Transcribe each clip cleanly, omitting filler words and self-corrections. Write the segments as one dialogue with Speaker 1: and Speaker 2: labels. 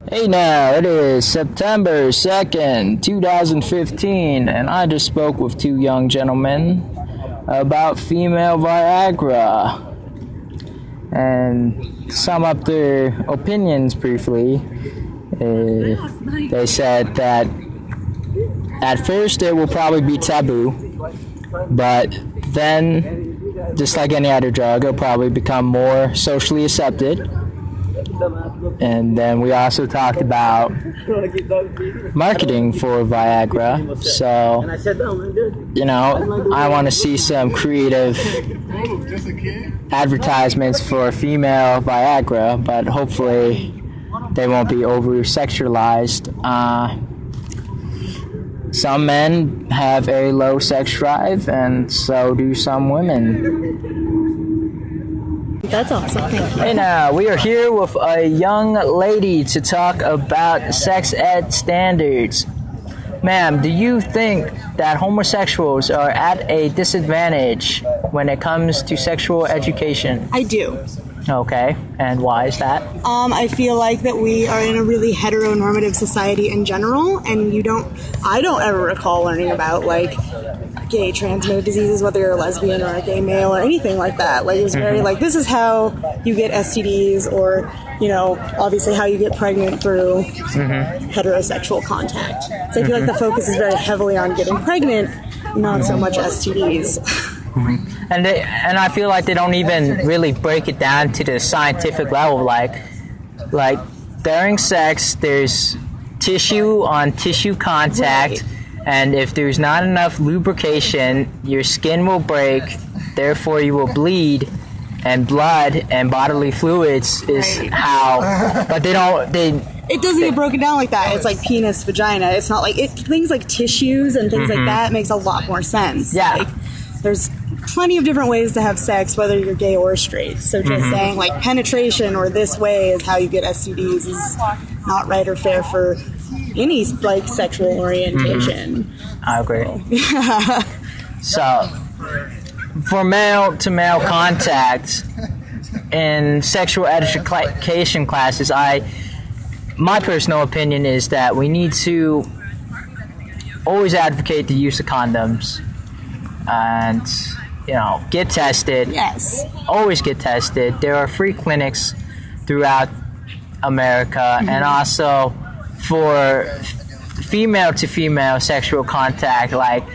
Speaker 1: Hey now, it is September 2nd, 2015, and I just spoke with two young gentlemen about female Viagra. And to sum up their opinions briefly, they said that at first it will probably be taboo, but then, just like any other drug, it'll probably become more socially accepted. And then we also talked about marketing for Viagra. So, I want to see some creative advertisements for female Viagra, but hopefully they won't be over-sexualized. Some men have a low sex drive, and so do some women.
Speaker 2: That's awesome. Thank you.
Speaker 1: Hey now, we are here with a young lady to talk about sex ed standards. Ma'am, do you think that homosexuals are at a disadvantage when it comes to sexual education?
Speaker 2: I do.
Speaker 1: Okay, and why is that?
Speaker 2: I feel like that we are in a really heteronormative society in general, and I don't ever recall learning about, like, gay transmitted diseases, whether you're a lesbian or a gay male or anything like that. Like, it was very like, this is how you get STDs, or, obviously how you get pregnant through heterosexual contact. So I feel like the focus is very heavily on getting pregnant, not so much STDs.
Speaker 1: And I feel like they don't even really break it down to the scientific level. Like during sex, there's tissue on tissue contact, right. And if there's not enough lubrication, your skin will break, therefore you will bleed, and blood and bodily fluids is right. How. But it doesn't get broken down like that. It's like penis, vagina. It's not like things like tissues and things like that makes a lot more sense. Yeah.
Speaker 2: Like, there's plenty of different ways to have sex, whether you're gay or straight. So just saying, like, penetration or this way is how you get STDs is not right or fair for any, like, sexual orientation.
Speaker 1: I agree. So, for male-to-male contact in sexual education classes, my personal opinion is that we need to always advocate the use of condoms. And, get tested.
Speaker 2: Yes.
Speaker 1: Always get tested. There are free clinics throughout America. And also for female-to-female sexual contact, like,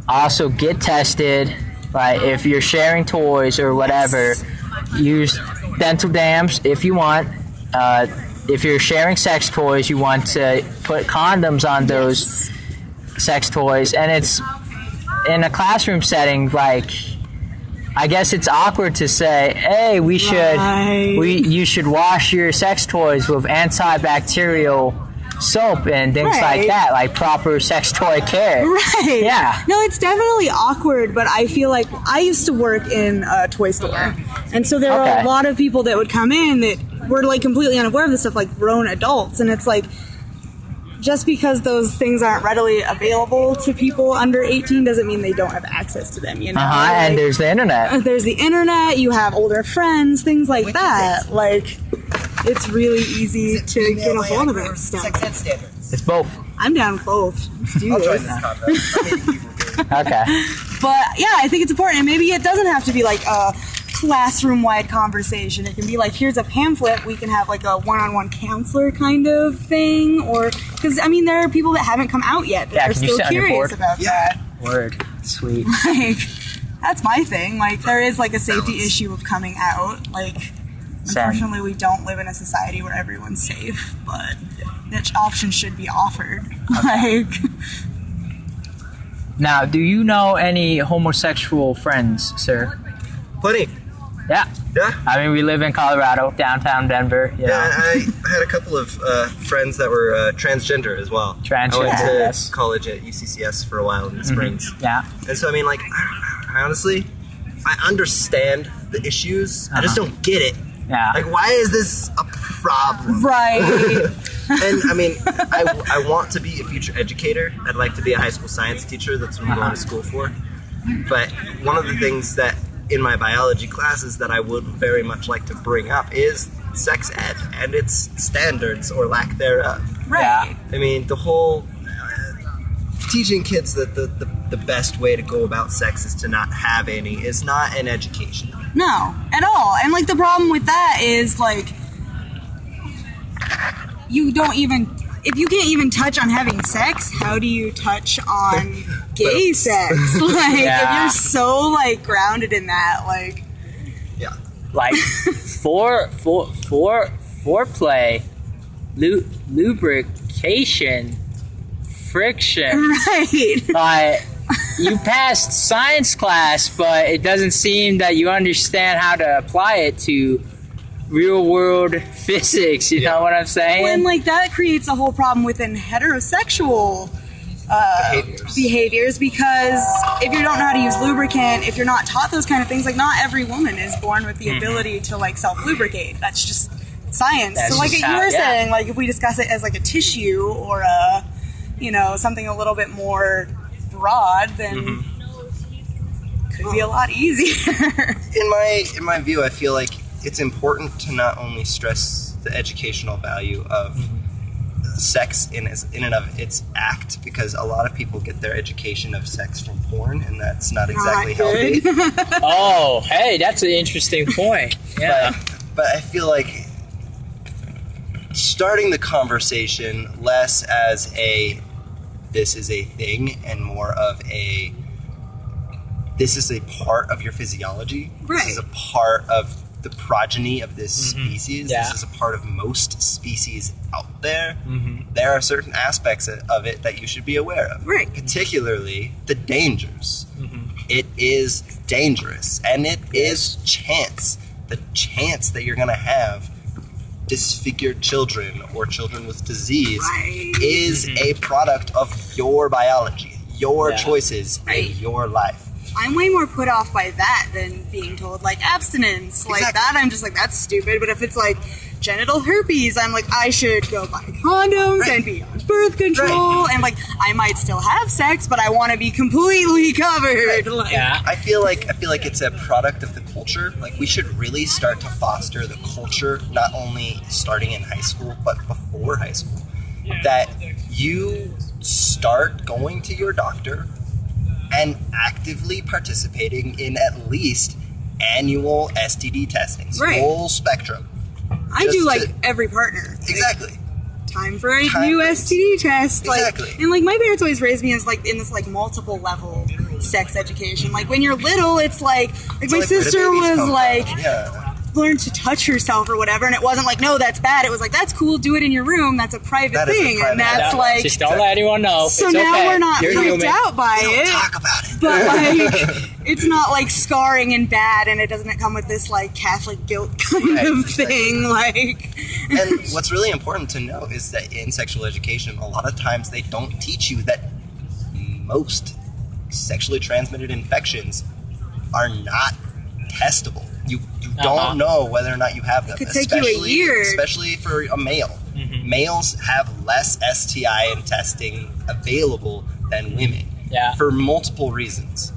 Speaker 1: also get tested. Like, if you're sharing toys or whatever, use dental dams if you want. If you're sharing sex toys, you want to put condoms on those sex toys. And it's in a classroom setting, like, I guess it's awkward to say, hey, you should wash your sex toys with antibacterial soap and things like that, like proper sex toy care.
Speaker 2: Right.
Speaker 1: Yeah.
Speaker 2: No, it's definitely awkward, but I feel like I used to work in a toy store, and so there were a lot of people that would come in that were, like, completely unaware of this stuff, like grown adults, and it's like, just because those things aren't readily available to people under 18 doesn't mean they don't have access to them, Like,
Speaker 1: and there's the internet.
Speaker 2: There's the internet, you have older friends, things like that. Like, it's really easy to get a hold of that stuff.
Speaker 1: It's both.
Speaker 2: I'm down with both. Let's do this.
Speaker 1: Okay.
Speaker 2: But, yeah, I think it's important. And maybe it doesn't have to be like a classroom-wide conversation. It can be like, here's a pamphlet, we can have like a one-on-one counselor kind of thing, or, because, there are people that haven't come out yet that are still curious about that.
Speaker 1: Word. Sweet.
Speaker 2: Like, that's my thing. Like, there is, like, a safety issue of coming out. Like, unfortunately, we don't live in a society where everyone's safe, but that option should be offered. Okay. Like,
Speaker 1: now, do you know any homosexual friends, sir?
Speaker 3: Plenty.
Speaker 1: Yeah. We live in Colorado, downtown Denver.
Speaker 3: I had a couple of friends that were transgender as well.
Speaker 1: Transgender,
Speaker 3: I went to college at UCCS for a while in the Springs.
Speaker 1: Yeah.
Speaker 3: And so, I honestly, I understand the issues. I just don't get it.
Speaker 1: Yeah.
Speaker 3: Like, why is this a problem?
Speaker 2: Right.
Speaker 3: And, I want to be a future educator. I'd like to be a high school science teacher. That's what I'm going to school for. But one of the things that in my biology classes that I would very much like to bring up is sex ed and its standards or lack thereof.
Speaker 2: Right.
Speaker 1: Yeah.
Speaker 3: I mean, the whole teaching kids that the best way to go about sex is to not have any is not an education.
Speaker 2: No, at all. And like the problem with that is like you don't even, if you can't even touch on having sex, how do you touch on gay sex? Like if you're so like grounded in that, like
Speaker 3: Yeah.
Speaker 1: Like foreplay, lubrication, friction.
Speaker 2: right.
Speaker 1: You passed science class, but it doesn't seem that you understand how to apply it to real world physics. You know what I'm saying?
Speaker 2: When like that creates a whole problem within heterosexual behaviors, because if you don't know how to use lubricant, if you're not taught those kind of things, like not every woman is born with the ability to like self-lubricate. That's just science.
Speaker 1: That's
Speaker 2: so like
Speaker 1: just
Speaker 2: you
Speaker 1: how-
Speaker 2: were
Speaker 1: yeah.
Speaker 2: saying, like if we discuss it as like a tissue or a, you know, something a little bit more broad, then could be a lot easier.
Speaker 3: In my view, I feel like it's important to not only stress the educational value of sex in and of its act, because a lot of people get their education of sex from porn, and that's not exactly healthy.
Speaker 1: Oh, hey, that's an interesting point. Yeah.
Speaker 3: But I feel like starting the conversation less as a this is a thing and more of a this is a part of your physiology.
Speaker 2: Right.
Speaker 3: This is a part of the progeny of this species.
Speaker 1: Yeah.
Speaker 3: This is a part of most species out there. There are certain aspects of it that you should be aware of.
Speaker 2: Right.
Speaker 3: Particularly the dangers. It is dangerous, and it is chance. The chance that you're going to have disfigured children or children with disease is a product of your biology, your choices, and your life.
Speaker 2: I'm way more put off by that than being told like abstinence. Like
Speaker 3: Exactly.
Speaker 2: that, I'm just like, that's stupid. But if it's like genital herpes, I'm like, I should go buy condoms and be on birth control, and like I might still have sex, but I want to be completely covered. Like,
Speaker 1: Yeah.
Speaker 3: I feel like it's a product of the culture. Like we should really start to foster the culture, not only starting in high school, but before high school. That you start going to your doctor and actively participating in at least annual STD testing.
Speaker 2: Right.
Speaker 3: Full spectrum.
Speaker 2: I
Speaker 3: Just
Speaker 2: do like
Speaker 3: to-
Speaker 2: every partner. Like,
Speaker 3: Exactly.
Speaker 2: time for a
Speaker 3: Time
Speaker 2: new
Speaker 3: for-
Speaker 2: STD test. Like,
Speaker 3: Exactly.
Speaker 2: and like my parents always raised me as like in this like multiple level sex education. Like when you're little, it's like my
Speaker 3: Like, where do
Speaker 2: sister
Speaker 3: babies
Speaker 2: was
Speaker 3: come
Speaker 2: like,
Speaker 3: from? Yeah.
Speaker 2: learn to touch herself or whatever, and it wasn't like, no, that's bad. It was like, that's cool, do it in your room, that's a private
Speaker 3: That is a
Speaker 2: thing.
Speaker 3: private
Speaker 2: And that's
Speaker 3: thing.
Speaker 2: like,
Speaker 1: Just don't let anyone know.
Speaker 2: so
Speaker 1: It's
Speaker 2: now
Speaker 1: okay.
Speaker 2: we're not
Speaker 1: You're
Speaker 2: freaked
Speaker 1: human.
Speaker 2: out by
Speaker 3: Don't
Speaker 2: it,
Speaker 3: talk about it.
Speaker 2: but like it's not like scarring and bad, and it doesn't come with this like Catholic guilt kind
Speaker 3: Right,
Speaker 2: of
Speaker 3: exactly.
Speaker 2: thing. Like,
Speaker 3: And what's really important to know is that in sexual education, a lot of times they don't teach you that most sexually transmitted infections are not testable. You don't know whether or not you have them.
Speaker 2: It could take you a year.
Speaker 3: Especially for a male. Males have less STI and testing available than women.
Speaker 1: Yeah.
Speaker 3: For multiple reasons.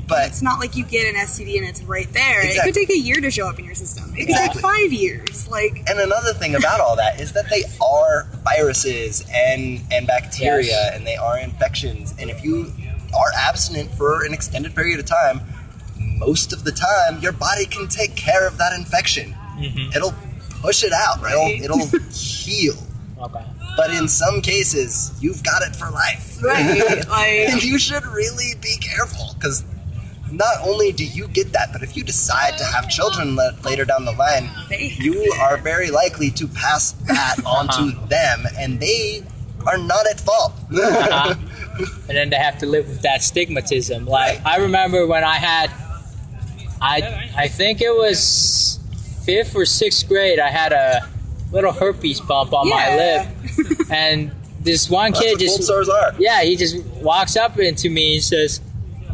Speaker 3: But
Speaker 2: it's not like you get an STD and it's right there. It
Speaker 3: Exactly.
Speaker 2: could take a year to show up in your system. It could
Speaker 3: Exactly.
Speaker 2: take 5 years. Like,
Speaker 3: and another thing about all that is that they are viruses and bacteria,
Speaker 1: Yes.
Speaker 3: and they are infections. And if you are abstinent for an extended period of time, most of the time your body can take care of that infection. It'll push it out.
Speaker 2: Right.
Speaker 3: It'll heal.
Speaker 1: Okay.
Speaker 3: But in some cases, you've got it for life.
Speaker 2: right, like,
Speaker 3: And you should really be careful, because not only do you get that, but if you decide to have children later down the line, you are very likely to pass that on to them, and they are not at fault.
Speaker 1: And then they have to live with that stigmatism. Like, I remember when I had, I think it was 5th or 6th grade, I had a little herpes bump on my
Speaker 2: Yeah.
Speaker 1: lip. And this one
Speaker 3: That's
Speaker 1: kid
Speaker 3: what cold
Speaker 1: just,
Speaker 3: sores are.
Speaker 1: yeah, he just walks up into me and says,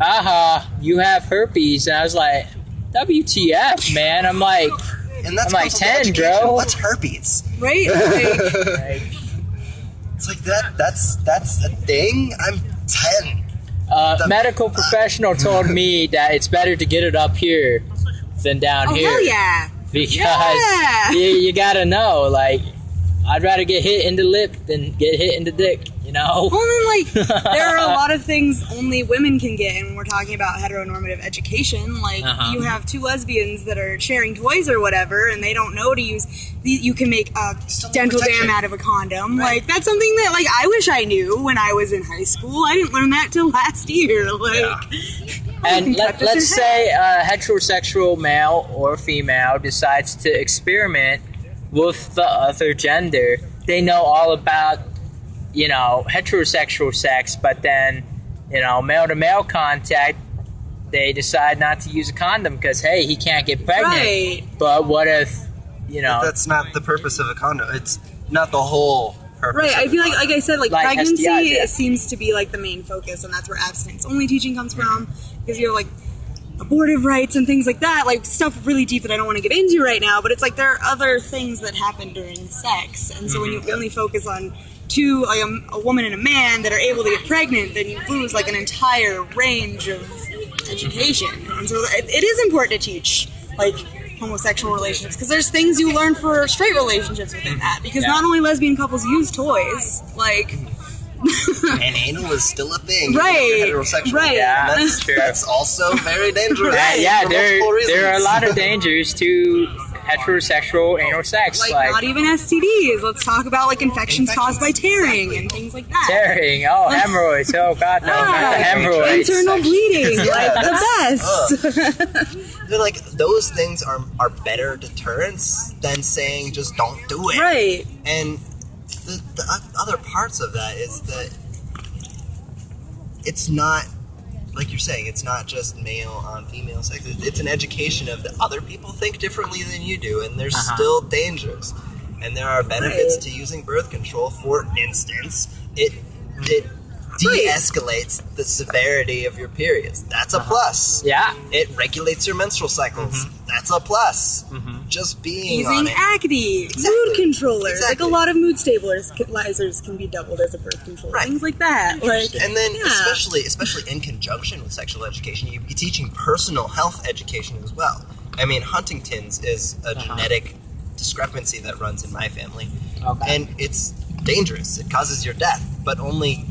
Speaker 1: "Aha, you have herpes." And I was like, WTF, man? I'm like,
Speaker 3: And that's
Speaker 1: I'm like
Speaker 3: comes from
Speaker 1: 10,
Speaker 3: education.
Speaker 1: bro.
Speaker 3: What's herpes?
Speaker 2: right? Like,
Speaker 3: It's like that's a thing. I'm 10.
Speaker 1: medical professional told me that it's better to get it up here than down
Speaker 2: oh,
Speaker 1: here.
Speaker 2: hell yeah.
Speaker 1: because
Speaker 2: Yeah.
Speaker 1: you gotta know, like, I'd rather get hit in the lip than get hit in the dick, you know?
Speaker 2: Well, then, like, there are a lot of things only women can get, and when we're talking about heteronormative education, like, you have two lesbians that are sharing toys or whatever, and they don't know to use, you can make a dental dam out of a condom.
Speaker 3: Right.
Speaker 2: Like, that's something that, like, I wish I knew when I was in high school. I didn't learn that till last year. Like,
Speaker 1: And let's say a heterosexual male or female decides to experiment with the other gender. They know all about, you know, heterosexual sex, but then, you know, male to male contact, they decide not to use a condom because, hey, he can't get pregnant.
Speaker 2: Right.
Speaker 1: But what if, you know...
Speaker 3: But that's not the purpose of a condom. It's not the whole purpose.
Speaker 2: right, I feel like I said, like pregnancy
Speaker 1: STIs, yeah.
Speaker 2: seems to be like the main focus, and that's where abstinence only teaching comes from, because you have like abortive rights and things like that, like stuff really deep that I don't want to get into right now, but it's like there are other things that happen during sex, and so when you only focus on two, like a woman and a man that are able to get pregnant, then you lose like an entire range of education. And so it is important to teach like homosexual relationships, because there's things you learn for straight relationships within that, because not only lesbian couples use toys, like
Speaker 3: and anal is still a thing.
Speaker 2: Right,
Speaker 3: If you're heterosexual.
Speaker 2: right.
Speaker 1: Yeah,
Speaker 3: And that's
Speaker 1: true.
Speaker 3: That's also very dangerous.
Speaker 1: Yeah,
Speaker 3: for multiple reasons.
Speaker 1: there are a lot of dangers to heterosexual anal sex.
Speaker 2: like not even STDs. Let's talk about like infections caused by tearing and things like that.
Speaker 1: tearing, hemorrhoids, oh god, no, not the hemorrhoids.
Speaker 2: Internal bleeding, like
Speaker 3: Yes.
Speaker 2: the best.
Speaker 3: They're like, those things are better deterrents than saying just don't do it.
Speaker 2: Right.
Speaker 3: And the other parts of that is that it's not, like you're saying, it's not just male on female sex. It's an education of the other people think differently than you do, and there's still dangers. And there are benefits to using birth control. For instance, it de-escalates the severity of your periods. That's a plus.
Speaker 1: Yeah.
Speaker 3: It regulates your menstrual cycles. That's a plus. Just being on
Speaker 2: Using
Speaker 3: it.
Speaker 2: acne,
Speaker 3: Exactly.
Speaker 2: mood controllers,
Speaker 3: Exactly.
Speaker 2: like a lot of mood stabilizers can be doubled as a birth control.
Speaker 3: Right.
Speaker 2: Things like that. Like,
Speaker 3: And then,
Speaker 2: yeah.
Speaker 3: especially in conjunction with sexual education, you'd be teaching personal health education as well. I mean, Huntington's is a genetic discrepancy that runs in my family, and it's dangerous. It causes your death, but only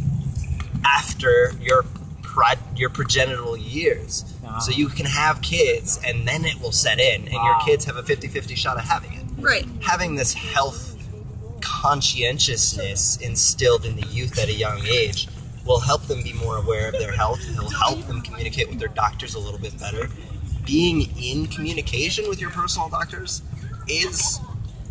Speaker 3: after your progenital years. So you can have kids, and then it will set in, and your kids have a 50-50 shot of having it.
Speaker 2: Right.
Speaker 3: Having this health conscientiousness instilled in the youth at a young age will help them be more aware of their health, and it'll help them communicate with their doctors a little bit better. Being in communication with your personal doctors is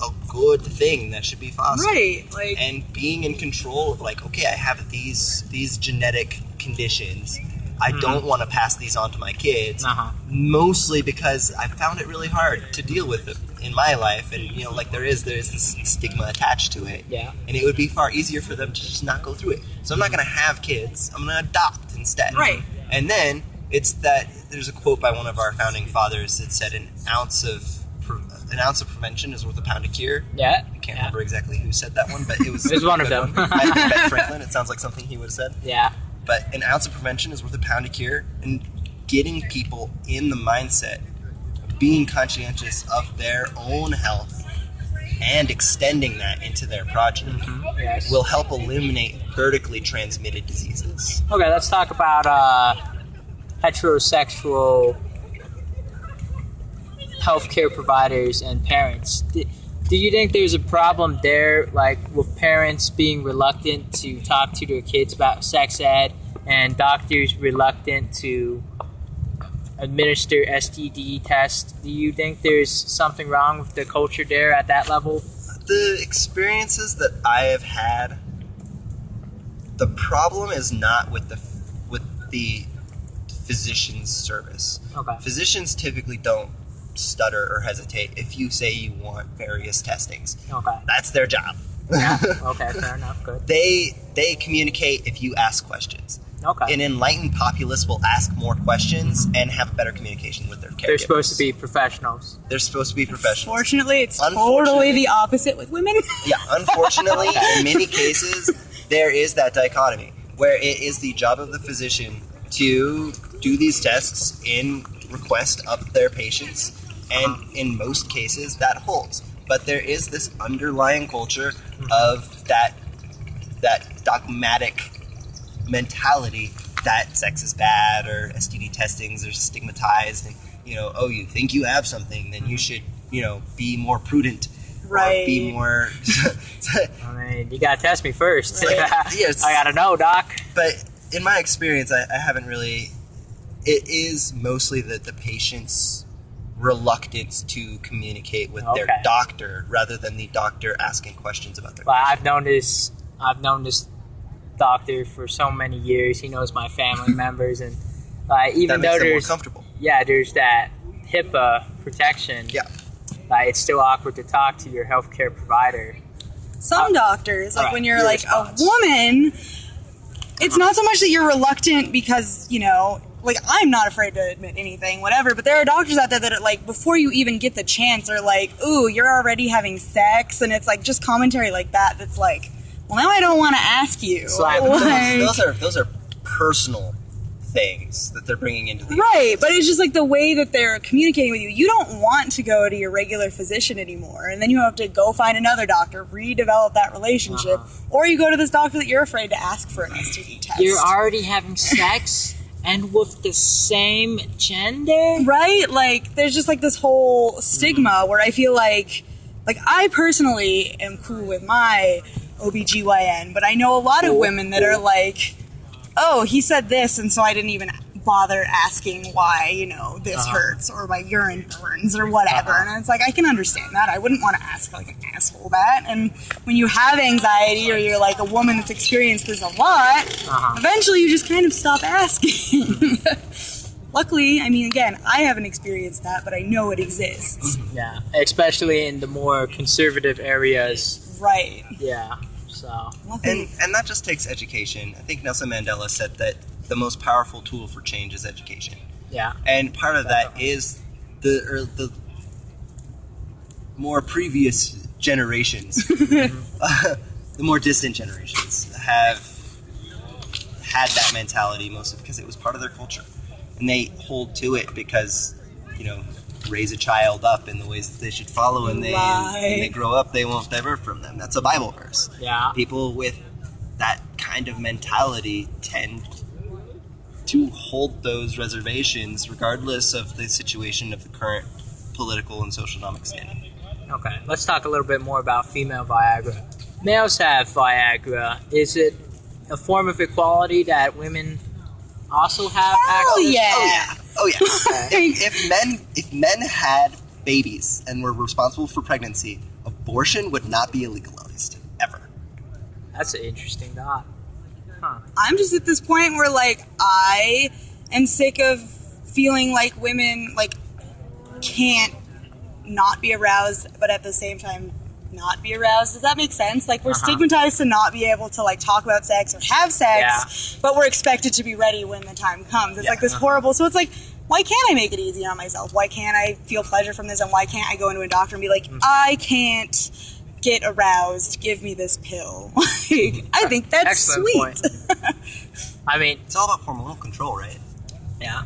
Speaker 3: a good thing that should be fostered.
Speaker 2: Right. Like,
Speaker 3: And being in control of, like, okay, I have these genetic conditions. I don't want to pass these on to my kids, mostly because I found it really hard to deal with it in my life, and you know, like there is this stigma attached to it.
Speaker 1: Yeah.
Speaker 3: And it would be far easier for them to just not go through it. So I'm not going to have kids. I'm going to adopt instead.
Speaker 2: Right.
Speaker 3: And then it's that there's a quote by one of our founding fathers that said an ounce of prevention is worth a pound of cure.
Speaker 1: Yeah.
Speaker 3: I can't remember exactly who said that one, but it was
Speaker 1: It was one of
Speaker 3: a good
Speaker 1: them.
Speaker 3: one. I think Ben Franklin. It sounds like something he would have said.
Speaker 1: Yeah.
Speaker 3: But an ounce of prevention is worth a pound of cure, and getting people in the mindset of being conscientious of their own health and extending that into their progeny
Speaker 1: Yes.
Speaker 3: will help eliminate vertically transmitted diseases.
Speaker 1: Okay, let's talk about heterosexual healthcare providers and parents. Do you think there's a problem there, like with parents being reluctant to talk to their kids about sex ed and doctors reluctant to administer STD tests? Do you think there's something wrong with the culture there at that level?
Speaker 3: The experiences that I have had, the problem is not with the physician's service.
Speaker 1: Okay.
Speaker 3: Physicians typically don't stutter or hesitate if you say you want various testings.
Speaker 1: Okay.
Speaker 3: That's their job.
Speaker 1: Yeah. Okay, fair enough. Good.
Speaker 3: They communicate if you ask questions.
Speaker 1: Okay.
Speaker 3: An enlightened populace will ask more questions and have better communication with their caregivers.
Speaker 1: They're supposed to be professionals.
Speaker 3: They're supposed to be professionals.
Speaker 2: fortunately, it's totally the opposite with women.
Speaker 3: Yeah, unfortunately, in many cases, there is that dichotomy where it is the job of the physician to do these tests in request of their patients And in most cases, that holds. But there is this underlying culture of that dogmatic mentality that sex is bad or STD testings are stigmatized, and oh, you think you have something, then you should be more prudent,
Speaker 2: right?
Speaker 3: Or be more.
Speaker 1: I mean, you gotta test me first.
Speaker 3: Right. Yes.
Speaker 1: I gotta know, doc.
Speaker 3: But in my experience, I haven't really. It is mostly the patient's reluctance to communicate with their doctor rather than the doctor asking questions about their patient.
Speaker 1: I've known this doctor for so many years. He knows my family members, and even
Speaker 3: that
Speaker 1: though
Speaker 3: makes them more
Speaker 1: there's
Speaker 3: comfortable.
Speaker 1: there's that HIPAA protection.
Speaker 3: Yeah.
Speaker 1: It's still awkward to talk to your healthcare provider.
Speaker 2: Some doctors, like when you're
Speaker 3: your
Speaker 2: like
Speaker 3: response.
Speaker 2: a woman, it's not so much that you're reluctant because, like, I'm not afraid to admit anything, whatever, but there are doctors out there that are like, before you even get the chance, are like, ooh, you're already having sex, and it's like just commentary like that that's like, well, now I don't want to ask you.
Speaker 3: Those are personal things that they're bringing into the
Speaker 2: right, but it's just like the way that they're communicating with you. You don't want to go to your regular physician anymore, and then you have to go find another doctor, redevelop that relationship, or you go to this doctor that you're afraid to ask for an STD test.
Speaker 1: You're already having sex and with the same gender?
Speaker 2: Right? Like, there's just like this whole stigma where I feel like I personally am cool with my OBGYN, but I know a lot of women that are like, oh, he said this, and so I didn't even bother asking why, this hurts, or my urine burns, or whatever. And it's like, I can understand that. I wouldn't want to ask like an asshole that. And when you have anxiety, or you're like a woman that's experienced this a lot, eventually you just kind of stop asking. Luckily, I mean, again, I haven't experienced that, but I know it exists.
Speaker 1: Yeah, especially in the more conservative areas.
Speaker 2: Right.
Speaker 1: Yeah, so.
Speaker 3: And that just takes education. I think Nelson Mandela said that the most powerful tool for change is education.
Speaker 1: Yeah.
Speaker 3: And part of that is the more previous generations, the more distant generations have had that mentality mostly because it was part of their culture. And they hold to it because, raise a child up in the ways that they should follow, and when they grow up, they won't divert from them. That's a Bible verse.
Speaker 1: Yeah.
Speaker 3: People with that kind of mentality tend to hold those reservations regardless of the situation of the current political and socioeconomic standing.
Speaker 1: Okay, let's talk a little bit more about female Viagra. Males have Viagra. Is it a form of equality that women also have access?
Speaker 3: Oh yeah. Okay. If men had babies and were responsible for pregnancy, abortion would not be illegalized ever.
Speaker 1: That's an interesting thought. Huh.
Speaker 2: I'm just at this point where, like, I am sick of feeling like women, like, can't not be aroused, but at the same time not be aroused. Does that make sense? Like, we're stigmatized to not be able to, like, talk about sex or have sex, but we're expected to be ready when the time comes. It's like this horrible, so it's like, why can't I make it easy on myself? Why can't I feel pleasure from this? And why can't I go into a doctor and be like, I can't get aroused, give me this pill? Like, I think that's
Speaker 1: excellent
Speaker 2: sweet.
Speaker 1: Point. I mean,
Speaker 3: it's all about hormonal control, right?
Speaker 1: Yeah.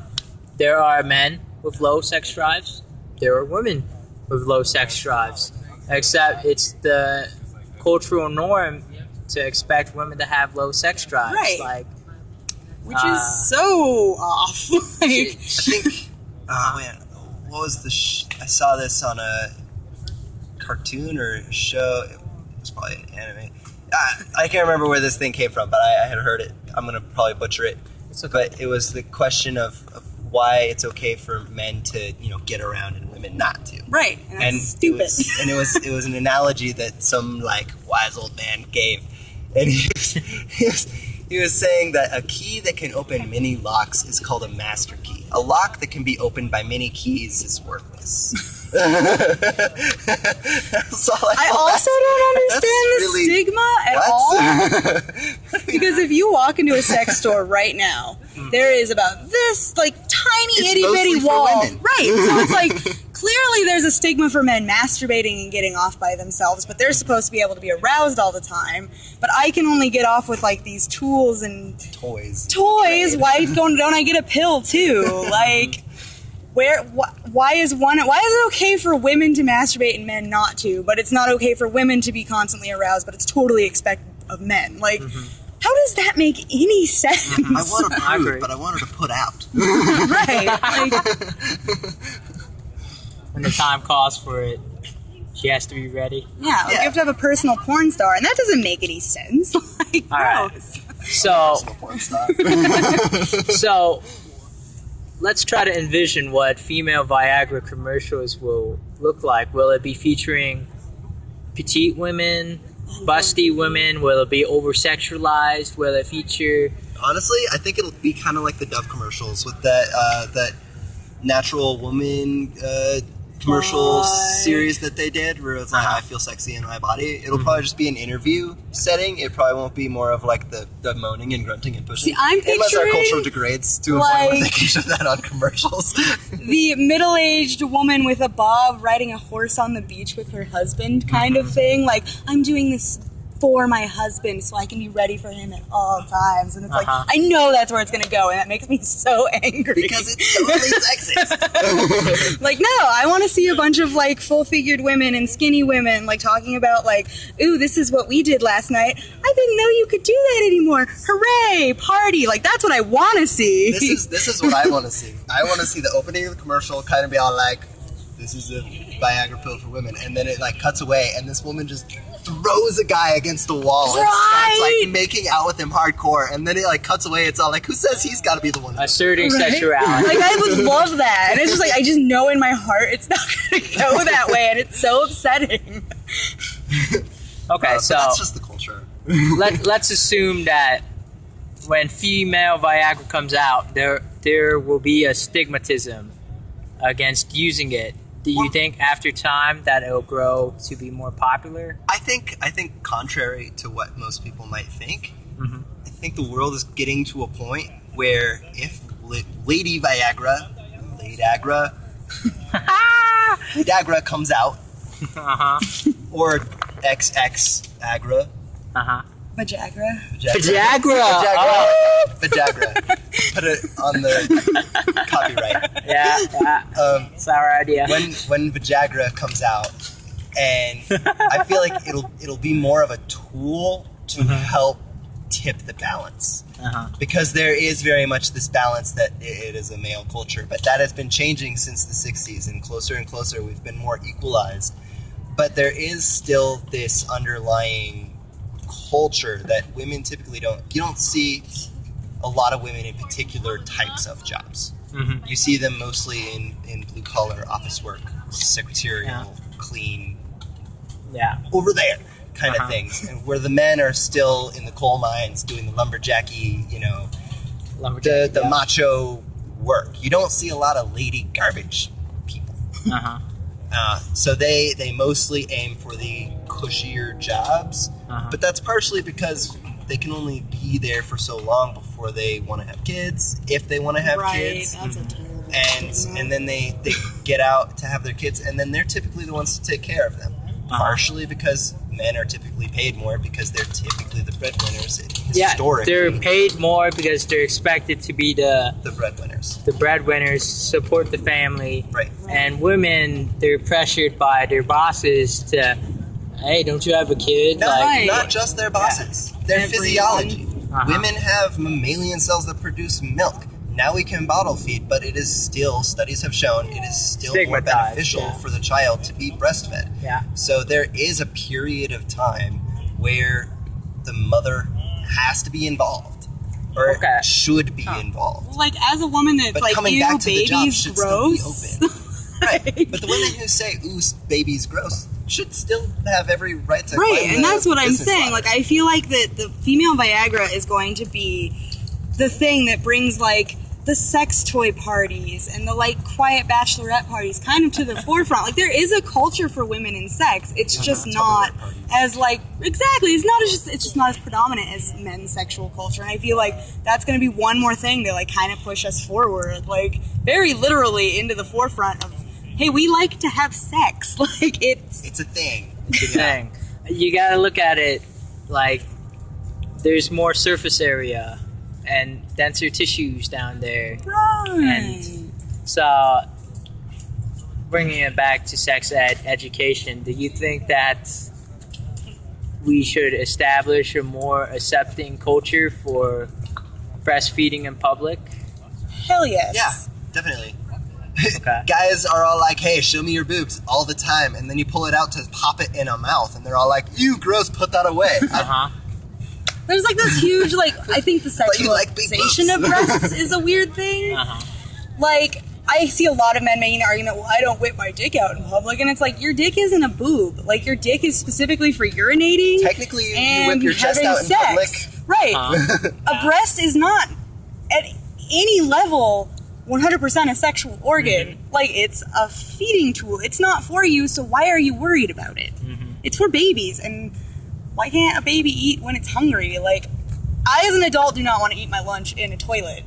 Speaker 1: There are men with low sex drives. There are women with low sex drives. Except it's the cultural norm to expect women to have low sex drives.
Speaker 2: Right.
Speaker 1: Like,
Speaker 2: which is so off. Like,
Speaker 3: I think, what was I saw this on a cartoon or a show. It was probably an anime. I can't remember where this thing came from, but I had heard it. I'm going to probably butcher it. But it was the question of why it's okay for men to, get around and women not to.
Speaker 2: Right. And that's stupid.
Speaker 3: It was an analogy that some, like, wise old man gave. And he was saying that a key that can open many locks is called a master key. A lock that can be opened by many keys is worthless.
Speaker 2: I also don't understand the stigma at all. Because if you walk into a sex store right now, there is about this, like, tiny itty bitty wall. Right. So it's like, clearly there's a stigma for men masturbating and getting off by themselves, but they're supposed to be able to be aroused all the time. But I can only get off with, like, these tools and
Speaker 3: toys.
Speaker 2: Why don't I get a pill too? Like, why is it okay for women to masturbate and men not to, but it's not okay for women to be constantly aroused, but it's totally expected of men? Like, how does that make any sense?
Speaker 3: I want to prove, but I want her to put out.
Speaker 2: Right. Like,
Speaker 1: When the time calls for it, she has to be ready.
Speaker 2: yeah, like you have to have a personal porn star, and that doesn't make any sense. Like,
Speaker 1: All right.
Speaker 2: gross.
Speaker 1: So,
Speaker 3: Porn star.
Speaker 1: so let's try to envision what female Viagra commercials will look like. Will it be featuring petite women, busty women? Will it be over-sexualized? Will it feature...
Speaker 3: Honestly, I think it'll be kind of like the Dove commercials with that natural woman commercial series that they did, where it's like, I feel sexy in my body. It'll probably just be an interview setting. It probably won't be more of like the moaning and grunting and pushing.
Speaker 2: See, I'm
Speaker 3: unless our
Speaker 2: picturing,
Speaker 3: culture degrades to a point where they can show that on commercials.
Speaker 2: the middle-aged woman with a bob riding a horse on the beach with her husband kind of thing. Like, I'm doing this for my husband so I can be ready for him at all times. And it's like, I know that's where it's going to go, and that makes me so angry.
Speaker 3: Because it's totally sexist.
Speaker 2: Like, no, I want to see a bunch of, like, full-figured women and skinny women, like, talking about, like, ooh, this is what we did last night. I didn't know you could do that anymore. Hooray, party. Like, that's what I want to see.
Speaker 3: This is what I want to see. I want to see the opening of the commercial kind of be all like, this is a Viagra pill for women, and then it like cuts away, and this woman just throws a guy against the wall and starts like making out with him hardcore, and then it like cuts away. It's all like, who says he's got to be the one?
Speaker 1: Asserting sexuality.
Speaker 2: Like, I would love that. And it's just like, I just know in my heart it's not going to go that way, and it's so upsetting.
Speaker 1: Okay, so
Speaker 3: that's just the culture.
Speaker 1: let's assume that when female Viagra comes out, there will be a stigmatism against using it. Do you think after time that it'll grow to be more popular?
Speaker 3: I think contrary to what most people might think, I think the world is getting to a point where if Lady Viagra comes out, or XX Agra,
Speaker 2: Viagra.
Speaker 3: Viagra. Put it on the copyright.
Speaker 1: Yeah. It's our idea.
Speaker 3: When Viagra comes out, and I feel like it'll be more of a tool to help tip the balance. Because there is very much this balance that it is a male culture, but that has been changing since the 60s, and closer we've been more equalized. But there is still this underlying culture that women typically don't. You don't see a lot of women in particular types of jobs. You see them mostly in blue collar office work, secretarial, clean, over there kind of things, and where the men are still in the coal mines doing the lumberjacky, the macho work. You don't see a lot of lady garbage people. So they mostly aim for the cushier jobs, but that's partially because they can only be there for so long before they want to have kids, if they want to have kids.
Speaker 2: That's a terrible
Speaker 3: and then they get out to have their kids, and then they're typically the ones to take care of them. Partially because men are typically paid more because they're typically the breadwinners. Historically,
Speaker 1: they're paid more because they're expected to be the
Speaker 3: breadwinners.
Speaker 1: The breadwinners, support the family.
Speaker 3: Right.
Speaker 1: And women, they're pressured by their bosses to, hey, don't you have a kid?
Speaker 3: No,
Speaker 2: Right.
Speaker 3: not just their bosses. Their physiology. Women have mammalian cells that produce milk. Now we can bottle feed, but it is still, studies have shown, it is still more beneficial for the child to be breastfed. So there is a period of time where the mother has to be involved, or should be involved.
Speaker 2: Like, as a woman that's
Speaker 3: but
Speaker 2: like,
Speaker 3: coming
Speaker 2: ew,
Speaker 3: back to the job
Speaker 2: baby's
Speaker 3: should
Speaker 2: gross.
Speaker 3: still be open. Right. But the women who say, ooh, baby's gross, should still have every right to
Speaker 2: Right, and that's what I'm saying.
Speaker 3: Ladder.
Speaker 2: Like, I feel like that the female Viagra is going to be the thing that brings, like, the sex toy parties and the, like, quiet bachelorette parties kind of to the forefront. Like, there is a culture for women in sex. It's just not as, like, it's just not as predominant as men's sexual culture. And I feel like that's going to be one more thing to, like, kind of push us forward, like, very literally into the forefront of, hey, we like to have sex. Like,
Speaker 3: it's a thing.
Speaker 1: It's a thing. You gotta look at it like there's more surface area and denser tissues down there.
Speaker 2: Right.
Speaker 1: And so bringing it back to sex ed education, do you think that we should establish a more accepting culture for breastfeeding in public?
Speaker 2: Hell yes.
Speaker 3: Yeah, definitely.
Speaker 1: Okay.
Speaker 3: Guys are all like, hey, show me your boobs all the time. And then you pull it out to pop it in a mouth. And they're all like, ew, gross, put that away.
Speaker 1: Uh-huh.
Speaker 2: There's like this huge, like, I think the
Speaker 3: But you like big
Speaker 2: sexualization of breasts is a weird thing.
Speaker 1: Uh-huh.
Speaker 2: Like, I see a lot of men making the argument, well, I don't whip my dick out in public. And it's like, your dick isn't a boob. Like, your dick is specifically for urinating.
Speaker 3: Technically, you
Speaker 2: and
Speaker 3: whip your chest
Speaker 2: having
Speaker 3: out in
Speaker 2: sex.
Speaker 3: public.
Speaker 2: Right.
Speaker 1: Uh-huh.
Speaker 2: A breast is not, at any level, 100% a sexual organ.
Speaker 1: Mm-hmm.
Speaker 2: Like, it's a feeding tool. It's not for you, so why are you worried about it?
Speaker 1: Mm-hmm.
Speaker 2: It's for babies, and why can't a baby eat when it's hungry? Like, I as an adult do not want to eat my lunch in a toilet.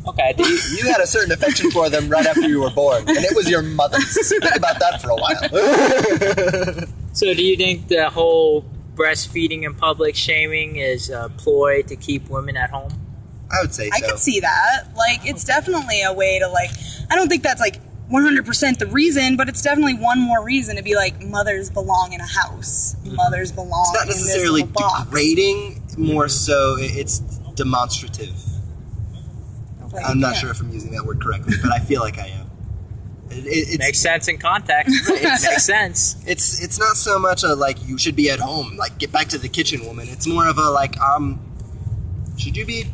Speaker 1: Okay.
Speaker 3: You had a certain affection for them right after you were born, and it was your mother's. Think about that for a while.
Speaker 1: So do you think the whole breastfeeding in public shaming is a ploy to keep women at home?
Speaker 3: I would say so.
Speaker 2: I could see that. Like, it's definitely a way to, like, I don't think that's, like, 100% the reason, but it's definitely one more reason to be like, mothers belong in a house. Mothers belong
Speaker 3: It's not
Speaker 2: in this
Speaker 3: necessarily
Speaker 2: little box.
Speaker 3: degrading, more so it's demonstrative.
Speaker 2: Like,
Speaker 3: I'm not
Speaker 2: yeah.
Speaker 3: sure if I'm using that word correctly, but I feel like I am. It's,
Speaker 1: Makes sense in context. It makes sense.
Speaker 3: it's not so much a like you should be at home, like get back to the kitchen, woman. It's more of a like should you be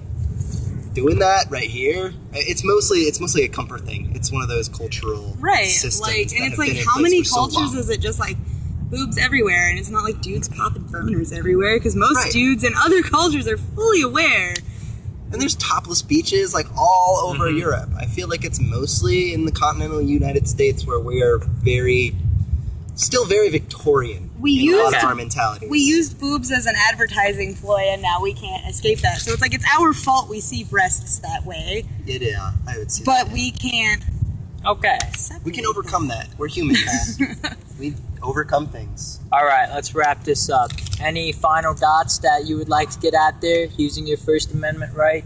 Speaker 3: doing that right here? It's mostly a comfort thing. It's one of those cultural systems.
Speaker 2: Like,
Speaker 3: that
Speaker 2: and it's
Speaker 3: have
Speaker 2: like,
Speaker 3: been in
Speaker 2: how
Speaker 3: place
Speaker 2: many
Speaker 3: for so
Speaker 2: cultures
Speaker 3: long.
Speaker 2: is it just like boobs everywhere? And it's not like dudes popping boners everywhere, because most
Speaker 3: Right.
Speaker 2: dudes in other cultures are fully aware.
Speaker 3: And there's topless beaches like all over
Speaker 1: Mm-hmm.
Speaker 3: Europe. I feel like it's mostly in the continental United States where we are still very Victorian in a lot of our mentalities.
Speaker 2: We used boobs as an advertising ploy, and now we can't escape that. So it's like, it's our fault we see breasts that way,
Speaker 3: Yeah, I would say
Speaker 2: but
Speaker 3: that.
Speaker 2: we can't.
Speaker 1: Okay.
Speaker 3: We can overcome that. We're humans. We overcome things.
Speaker 1: All right, let's wrap this up. Any final thoughts that you would like to get out there using your First Amendment right?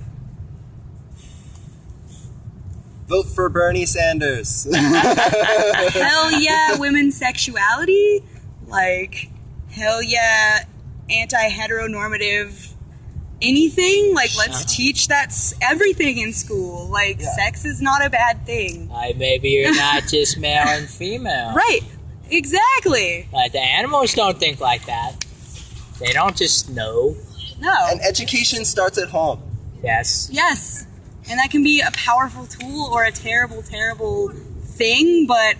Speaker 3: Vote for Bernie Sanders.
Speaker 2: Hell yeah, women's sexuality. Like, hell yeah, anti-heteronormative anything. Like, let's teach that's everything in school. Like, sex is not a bad thing.
Speaker 1: Maybe you're not just male and female.
Speaker 2: Right, exactly.
Speaker 1: The animals don't think like that. They don't just know.
Speaker 2: No.
Speaker 3: And education starts at home.
Speaker 1: Yes.
Speaker 2: Yes. And that can be a powerful tool or a terrible, terrible thing, but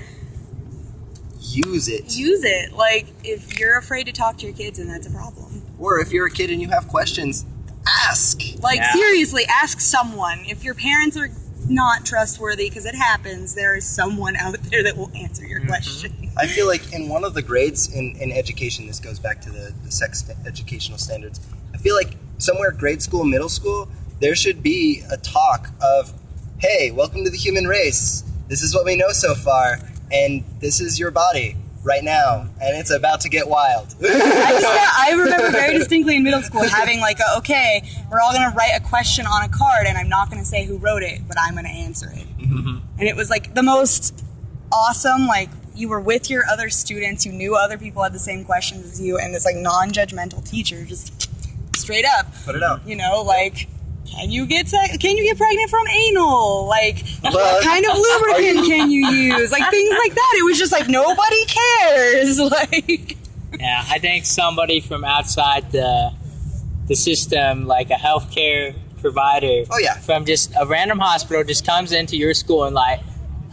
Speaker 3: Use it.
Speaker 2: use it. Like, if you're afraid to talk to your kids, then that's a problem.
Speaker 3: Or if you're a kid and you have questions, ask.
Speaker 2: Like,
Speaker 1: Yeah.
Speaker 2: seriously, ask someone. If your parents are not trustworthy, because it happens, there is someone out there that will answer your question.
Speaker 3: I feel like in one of the grades in education, this goes back to the sex educational standards, I feel like somewhere grade school, middle school, there should be a talk of, hey, welcome to the human race. This is what we know so far, and this is your body right now, and it's about to get wild.
Speaker 2: I remember very distinctly in middle school having like, okay, we're all going to write a question on a card, and I'm not going to say who wrote it, but I'm going to answer it.
Speaker 1: Mm-hmm.
Speaker 2: And it was like the most awesome, like, you were with your other students, you knew other people had the same questions as you, and this like non-judgmental teacher just straight up,
Speaker 3: Put it out.
Speaker 2: you know, like, can you get pregnant from anal? Like,
Speaker 3: But
Speaker 2: what kind of lubricant can you use? Like, things like that. It was just like, nobody cares. Like,
Speaker 1: Yeah, I think somebody from outside the system, like a healthcare provider,
Speaker 3: Oh, yeah.
Speaker 1: from just a random hospital, just comes into your school and like,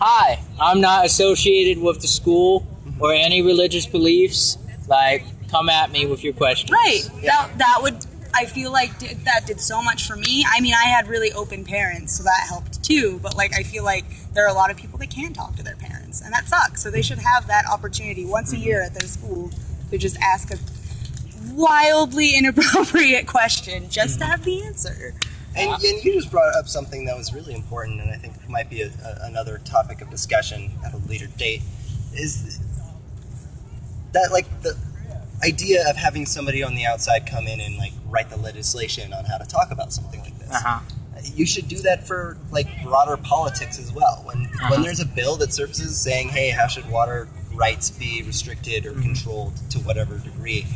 Speaker 1: hi, I'm not associated with the school or any religious beliefs. Like, come at me with your questions.
Speaker 2: right. That would, I feel like that did so much for me. I mean, I had really open parents, so that helped too. But like, I feel like there are a lot of people that can't talk to their parents, and that sucks. So they should have that opportunity once a year at their school to just ask a wildly inappropriate question just to have the answer.
Speaker 3: And you just brought up something that was really important, and I think might be another topic of discussion at a later date, is that like the idea of having somebody on the outside come in and like write the legislation on how to talk about something like this.
Speaker 1: Uh-huh.
Speaker 3: you should do that for like broader politics as well. When there's a bill that surfaces saying, hey, how should water rights be restricted or controlled to whatever degree,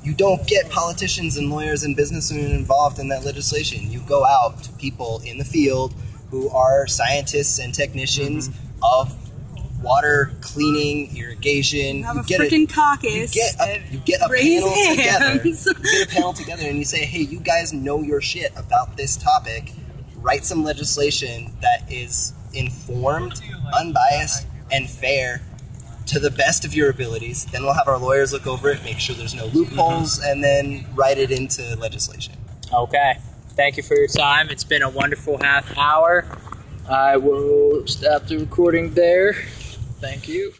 Speaker 3: you don't get politicians and lawyers and businessmen involved in that legislation. You go out to people in the field who are scientists and technicians of water, cleaning, irrigation.
Speaker 2: Have a freaking caucus.
Speaker 3: You get a panel together. You get a panel together and you say, hey, you guys know your shit about this topic. Write some legislation that is informed, unbiased, and fair to the best of your abilities. Then we'll have our lawyers look over it, make sure there's no loopholes, and then write it into legislation.
Speaker 1: Okay. Thank you for your time. It's been a wonderful half hour. I will stop the recording there. Thank you.